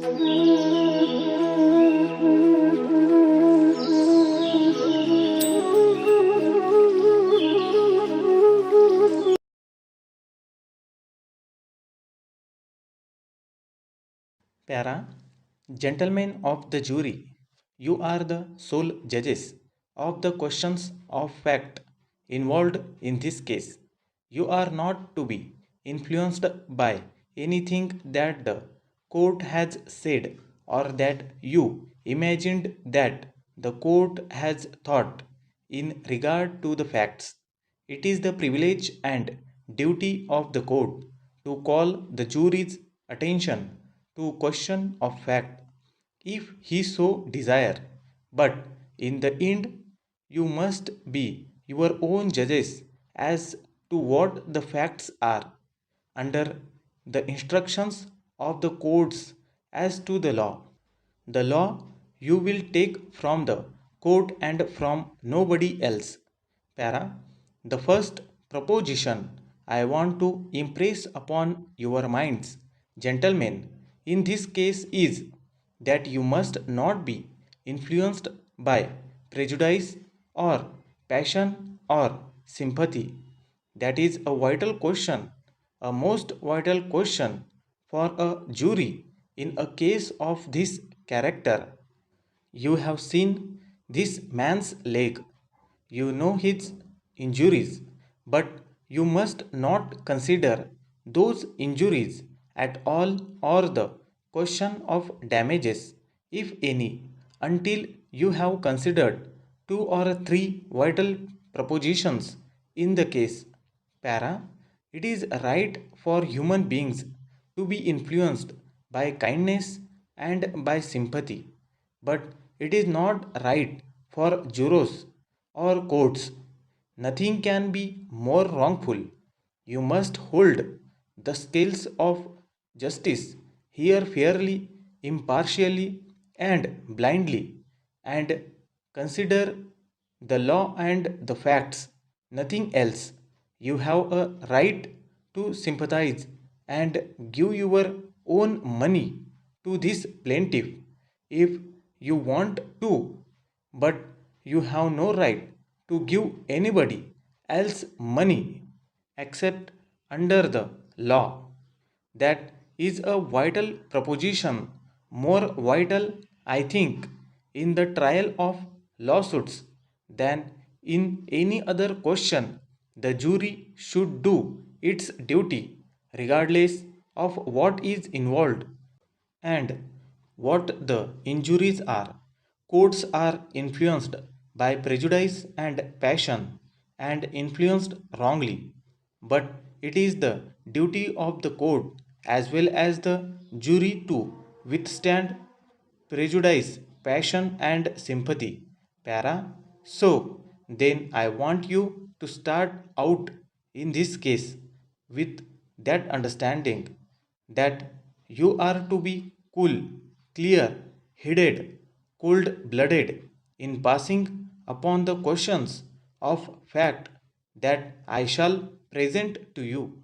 Para, gentlemen of the jury, you are the sole judges of the questions of fact involved in this case. You are not to be influenced by anything that the court has said or that you imagined that the court has thought in regard to the facts. It is the privilege and duty of the court to call the jury's attention to question of fact if he so desire. But in the end, you must be your own judges as to what the facts are under the instructions of the courts as to the law. The law you will take from the court and from nobody else. Para, the first proposition I want to impress upon your minds, gentlemen, in this case is that you must not be influenced by prejudice or passion or sympathy. That is a vital question, a most vital question for a jury in a case of this character. You have seen this man's leg. You know his injuries, but you must not consider those injuries at all or the question of damages, if any, until you have considered two or three vital propositions in the case. Para, it is right for human beings to be influenced by kindness and by sympathy, but it is not right for jurors or courts. Nothing can be more wrongful. You must hold the scales of justice here fairly, impartially, and blindly, and consider the law and the facts, nothing else. You have a right to sympathize and give your own money to this plaintiff if you want to, but you have no right to give anybody else money except under the law. That is a vital proposition, more vital, I think, in the trial of lawsuits than in any other question. The jury should do its duty regardless of what is involved and what the injuries are. Courts are influenced by prejudice and passion and influenced wrongly. But it is the duty of the court as well as the jury to withstand prejudice, passion, and sympathy. Para. So, then I want you to start out in this case with that understanding that you are to be cool, clear headed, cold blooded in passing upon the questions of fact that I shall present to you.